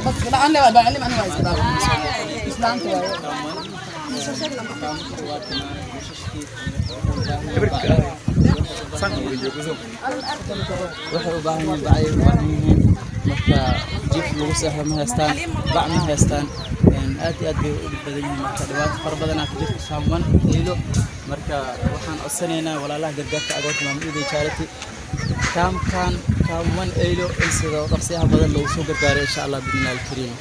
بس لا أنا بعلم أنا وايد إسلام تواي waxay u baahan yihiin bacay u baahan yihiin marka jiif lagu seexdo ma haystaan bac ma haystaan aad iyo aad bay u dhib badan yihiin marka dhibaato fara badan aad ku jirto saaman eelo marka waxaan codsanaynaa walaalaha gargaarka agoonta Maamulida Charity كام ايلو انسدو دقسيها بدل لو سو غرغاري ان شاء الله باذن الله الكريم.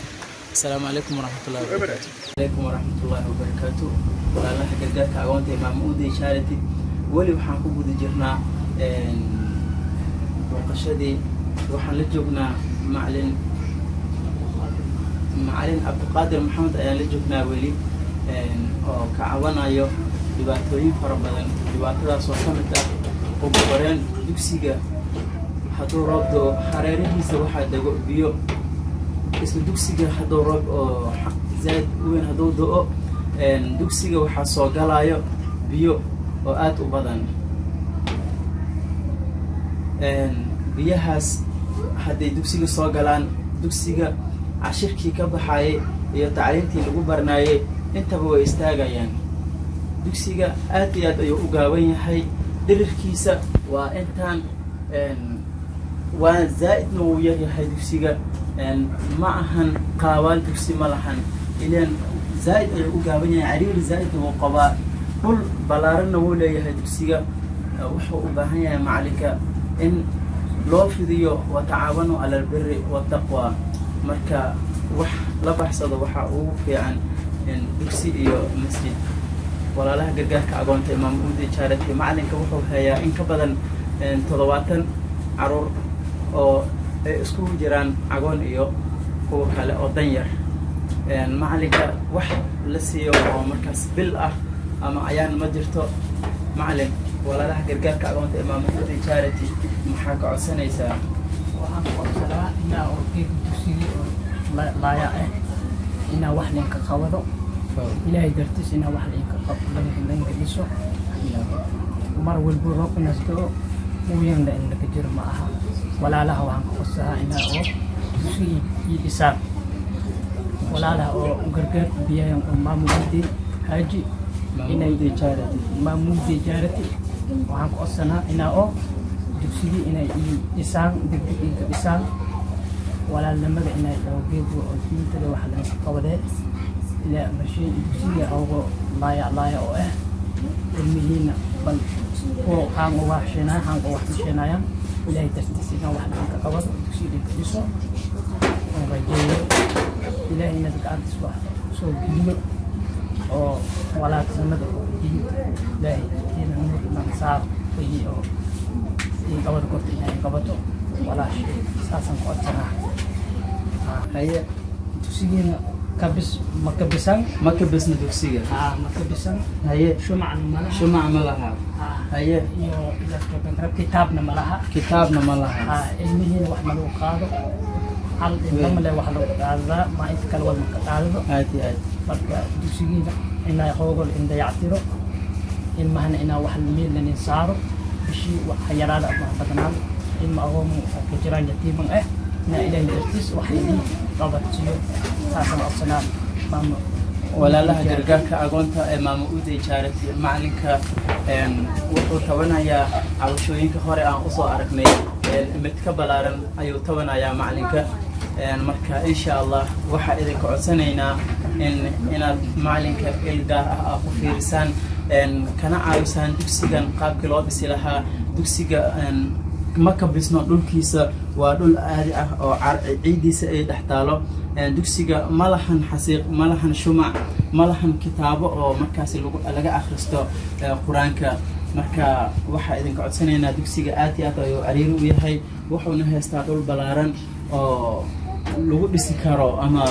السلام عليكم ورحمه الله وبركاته. عليكم ورحمه الله وبركاته. walaalaha gargaarka agoonta Maamulida Charity wali waxaan ku guda jirnaa booqashadii waxaan la joognaa macalin Abdulqaadir Maxamed ayaan la joognaa wali oo ka caawinayo dhibaatooyin fara badan dhibaatadaas oo kamid ah ugu horeen dugsiga hadduu roob doo hareerihiisa waxaa dego biyo isla dugsiga hadduu roob oo zaid weyn hadduu doo dugsiga waxaa soo galayo biyo oo aad u badan biyahaas hadday dugsiga soo galaan dugsiga cashirkii ka baxayay iyo tacliintii lagu barnaayay intaba way istaagayaan dugsiga aad iyo aad ayuu u gaaban yahay dhirirkiisa waa intaan waa zaidna uu yahay dugsiga ma ahan qaawaan dugsi ma lahan ileen zaid ayuu u gaaban yahay cariiri zaidna wuu qabaa dhul balaaranna wuu leeyahay dugsiga wuxuu u baahan yahay macalinka in loo fidiyo watacaawanu cala albiri wattaqwa marka wax la baxsado waxaa ugu fiican dugsi iyo masjid walaalaha gargaarka agoonta Maamulida Charity macalinka wuxuu hayaa in ka badan 70 caruur oo ay isku jiraan agoon iyo kuwa kale oo danyar macalinka wax la siiyo oo markaas bil ah ama ayaan ma jirto macalin walaalaha gargaarka agoonta Maamulida Charity maxaa ka codsanaysaa waxaan ku codsadaa inaa oo dugsiga laaya inaa wax ninka qabado إلهي درتش إنه واحد لين قديسه مر والبروق نزدو وين لأن كجر معها ولا لها وعن قصها إنه شيء يسار ولا لها وقرقر بيا يوم Maamulida حاجي Maamulida Charity Maamulida Charity وعن قصنا إنه دكتوري إنه يسار دكتور يسار ولا لما إنه يوجد وأكيد تلو واحد قوله لا ماشي دكتوري أو لا أو المهينة بل هو حام وحشنا حام وحشنا يا ولا يتستسينا واحد من كقبض دكتوري كيسو ورجال إلى هنا تقعد واحد سو جيل أو ولا تسمد جيل لا هنا من صار ويجي أو يقبض كرت هنا يقبضه ولا شيء ساسا قطنا هي دكتوري كبس مكبسنا دكسية مكبسن هي شو معنى ملها شو معنى هي يو إذا كتبنا كتابنا ملها علمي هنا واحد ملو قاضي هل إنما له واحد هذا ما يتكلم المكتابه عادي بركة دكسينا إنه يخوض إنه يعترف إما هنا إنه واحد ميل لنصاره بشيء وحيرات أبغى بدنا إما هو كجيران يتيم نا إلى الجرتيس وحيدي ربطيو ساسن أصلا walaalaha gargaarka agoonta Maamulida Charity macalinka wuxuu tabanayaa cabashooyinka hore aan u soo aragnay mid ka balaaran ayuu tabanayaa macalinka marka insha Allah waxa idin ka codsanaynaa inaad macalinka il gaar ah ku fiirsaan kana caawisaan dugsigan qaabkii loo dhisi lahaa dugsiga ma ka bisno dhulkiisa waa dhul aadi ah oo ciidiisa ay dhaxtaalo dugsiga malahan xasiiq malahan shumac malahan kitaabo oo markaas laga akhristo quraanka marka waxa idin ka codsanaynaa dugsiga aad iyo aad ayuu cariiri u yahay wuxuuna haystaa dhul balaaran oo lagu dhisi karo ama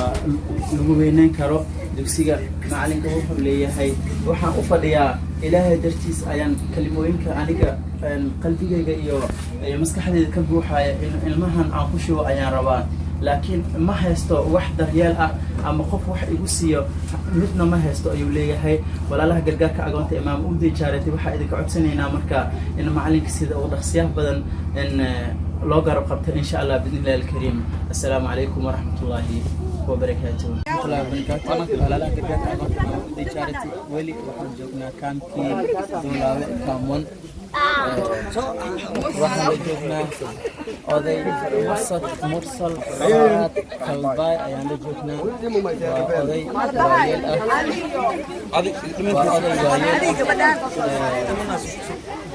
lagu weyneyn karo dugsiga macalinka wuxuu leeyahay waxaan u fadhiyaa ilaahay dartiis ayaan kalimooyinka aniga qalbigayga iyo maskaxdayda ka buuxaya ilmahan aan ku shubo ayaan rabaa laakiin ma haysto wax daryeel ah ama qof wax igu siiyo midna ma haysto ayuu leeyahay walaalaha gargaarka agoonta Maamulida Charity waxa idin ka codsanaynaa marka in macalinka sida uu dhaqsiyaha badan loo garab qabto insha Allah bidnillahi alkarim. Assalaamu calaykum waraxmatullaahi wabarakaatuh. walaalaha gargaarka agoonta Maamo Uday Charity weli waxaan joognaa kaamkii Duulaawe Kaamon. waxaan la joognaa oday Masad Mursal Saad Kalbaay ayaan la joognaa. waa oday waayeel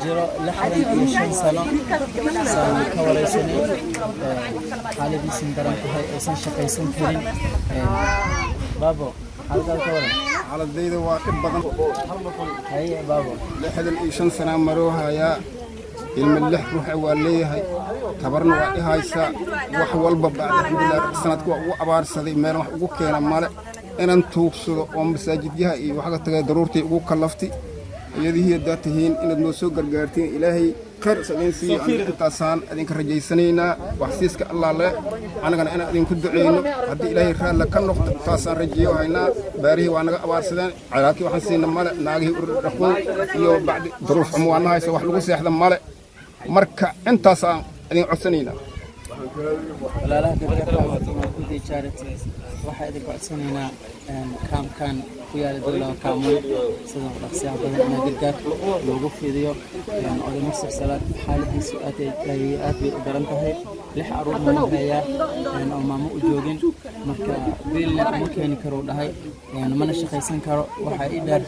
jiro 65 sano saan ka wareysanay xaaladiisin daran tahay aysan shaqaysan karin. baabo halkaas ka waran xaaladayda waa dhib badan. haye baabo 65 sano maroo hayaa ilmo 6 ruux waa leeyahay tabarna waa dhihaysa wax walba bacda alxamdulillah sanadku waa ugu abaarsaday meel wax ugu keena male inaan tuugsado oo masaajidyaha iyo waxa ka tagay daruurtii ugu kalafti iyadii daatahiin inaad noo soo gargaartiin ilaahay khayr sameyn si intaasaan idinka rajaysanayna wax siiska Allah le anagana inaan idinku duceeyno haddii ilaahay raalla ka noqdo taasaan rajayo haynaa baarihi waa naga abaarsadeen calaaki waxaan siina male naagihii dhaqoon iyo bacdi daruuf xumwaana haysa wax lagu seexda male marka intaasaan idin codsanayna. walaalaha gargaarka Maamo Uday Charity waxaa idin codsanaynaa kaamkan ku yaala Duulaawe Kaamon sida dhaqsiyaha badan in gargaarka loogu fidiyo. oday Mursal Salaad xaaladiisu aad bay u daran tahay 6 caruur ma hayaa oo maamo u joogin marka biilna ma keeni karo dhahay mana shaqaysan karo waxa ii dheer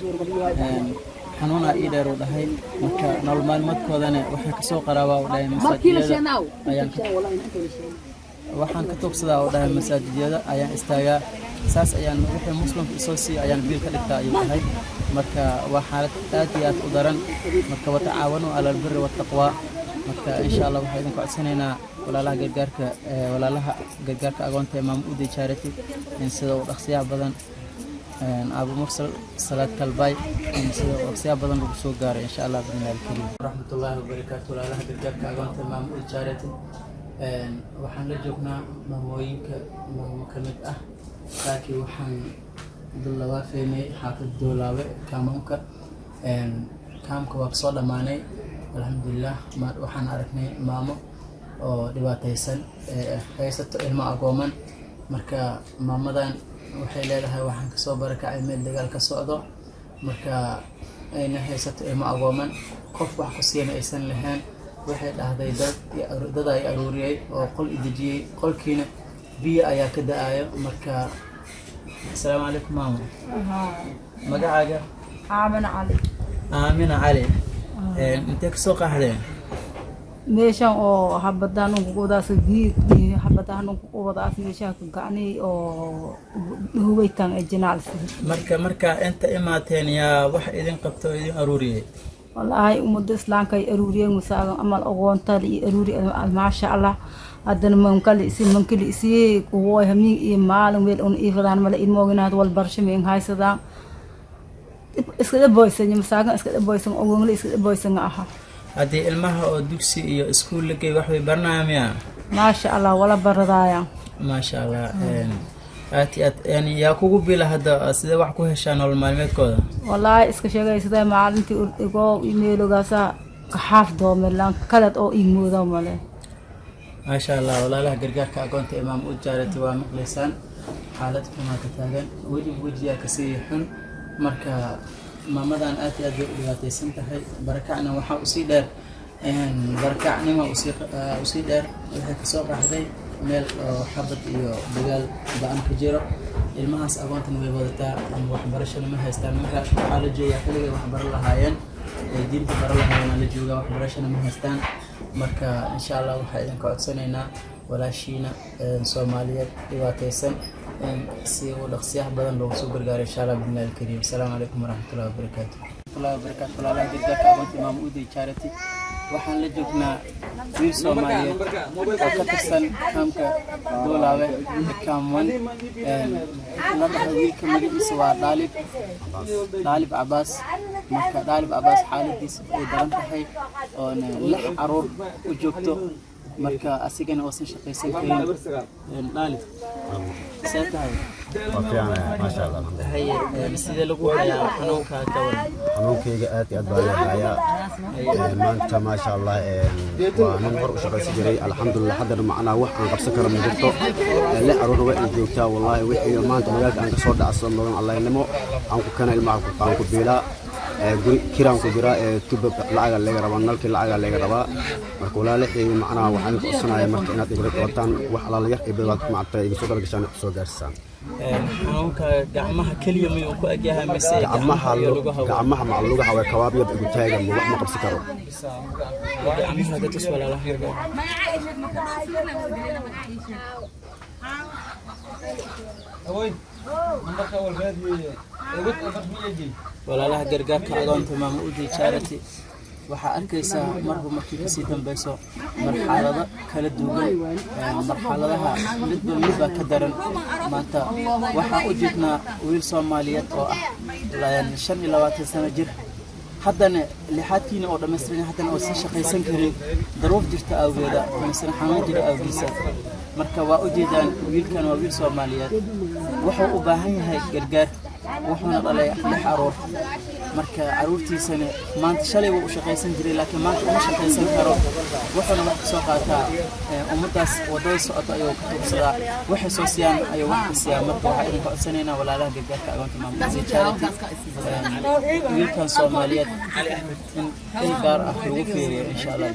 xanuuna ii dheer u dhahay marka nolol maalmoodkoodana waxaa kasoo qaraabaa u dhahay masaajidada waxaan ka toogsadaa u dhahay masaajidada ayaan istaagaa saas ayaan wixii muslimka isoo sii ayaan biil ka dhigtaa ayuu dhahay marka waa xaalad aad iyo aad u daran marka watacaawanu alal birri wattaqwa marka insha Allah waxaan idin codsanaynaa walaalaha gargaarka agoonta Maamo Uday Charity in sida uu dhaqsiyaha badan Abu Mursal Salaad Kalbaay in sida uu dhaqsiyaha badan lagu soo gaaray insha Allah bidnillahi alkarim. waraxmatullaahi wabarakaatuh. walaalaha gargaarka agoonta Maamo Uday Charity waxaan la joognaa maamooyinka maamo ka mid ah laakiin waxaan dul lawaafeynay xaafad Duulaawe Kaamonka. kaamka waa soo dhamaanay alxamdulillah. waxaan aragnay maamo oo dhibaataysan haysato ilmo agooman marka maamadan waxay leedahay waxaan kasoo barakacay meel dagaal ka socdo marka ayna haysato ilmo agooman qof wax ku siina aysan lahayn. waxay dhahday dad ay aruuriyay oo qol idajiyay qolkiina biyo ayaa ka da'ayo marka. assalaamu calaykum maamo. magacaaga? Aamina Cali. intee kasoo qaxdeen? meeshan oo habadaan ugu wadaas biyo habadaan ugu wadaas meesha ka gacnay oo hubaytan ee jinaals. marka inta imaateen yaa wax idin qabto idin aruuriyay? والله أمد إسلام كي أروري مساعد أمال أغوانتا لي أروري ما شاء الله هذا ممكن يصير هو همي مال ويل أن إفران مال إنموجنات والبرشة من هاي صدا إسكت بويسن مساعد إسكت بويسن أغوان لي إسكت بويسن أها هذه المها أو دوكسي إيو إسكول لكي وحوي برنامج ما شاء الله ولا بردايا ما شاء الله. يعني يا كوكو بيلا هذا سيدا وحكو هشان المعلومات كذا والله إسكت شيء سيدا معلمتي إيجو إيميلو جالسة كحافظ ملان كلت أو إيمو ذا ماله. ما شاء الله والله لا قرقارك أكونت إمام Uday Charity ومقلسان حالتك ما تتاجن وجهك كسيحن مركا ما مدان آتي أدواتي سنتهي بركعنا وحا أصيدر بركعنا ما أصيدر وحكي سوق هذي meel xabad iyo dagaal baan ka jiro ilmahaas agoontan way wadataa waxbarashada ma haystaan marka waxa la joogaa xilliga waxbar lahaayeen diinta bar lahaayeen la joogaa waxbarashada ma haystaan marka insha Allah waxa idin ka codsanaynaa walaashiina Soomaaliyeed dhibaataysan si uu dhaqsiyaha badan loogu soo gargaaro insha Allah bidnillahi alkarim. assalaamu calaykum waraxmatullaahi wabarakaatuh. walaalaha gargaarka agoonta Maamo Uday Charity waxaan la joognaa wiil Soomaaliyeed oo ka tirsan kaamka Duulaawe Kaamon. wiilka magaciisa waa Daalib Cabaas marka Daalib Cabaas xaaladiisa ay daran tahay oo 6 caruur u joogto marka asigana oo shaqaysan karin. Daalib seetahay ما شاء الله هي sidee lagu hayaa xanuunka ka waran xanuunkayga aad iyo aad baa leeyahay maanta maasha allah waa nin hor u shaqaysan jiray alxamdulilah haddana macnaa wax aan qabsan karo ma jirto lix caruur waa ay joogtaa wallaahi wixii maanta magaalka aan kasoo dhacsan badan allahnimo aan ku kana ilmaha aan ku biilaa guri kiraan ku jira tuba lacaga laga rabaa nalkii lacaga laga rabaa marka walaalihii macnaa waxaan ku codsanaya marka inaad igra qabataan wax alaala yar ee baad mactay iga soo galgashaan soo gaarsaan xanuunka gacmaha kaliya miyuu ku agyahay mise gacmaha ma lugaha way kawaabiyad ugu taagan wax ma qabsan karo gacmaha dadka walaalaha walaalaha gargaarka agoonta maamulka charity waxaa arkaysaa marba markii kasii dambayso marxalado kala duwan marxaladaha midba midba ka daran maanta waxaan u jeednaa wiil Soomaaliyeed oo ah 25 sano jir haddana lixaadkiina oo dhammaystiran haddana oo si shaqaysan karin daruuf jirta awgeeda misna xanuun jira awgiisa marka waa u jeedaan wiilkan waa wiil Soomaaliyeed wuxuu u baahan yahay gargaar wuxuuna dhalay 6 caruur marka caruurtiisana maanta shalay wuu u shaqaysan jiray laakiin maanta uma shaqaysan karo wuxuuna wax soo qaataa ummadaas wadada socota ayuu ka tuursadaa waxay soo siiyaan ayuu wax ka siiyaa marka waxaa idinka codsanaynaa walaalaha gargaarka agoonta maamulka charity wiilkan Soomaaliyeed in gaar ah lagu fiiriyo insha Allah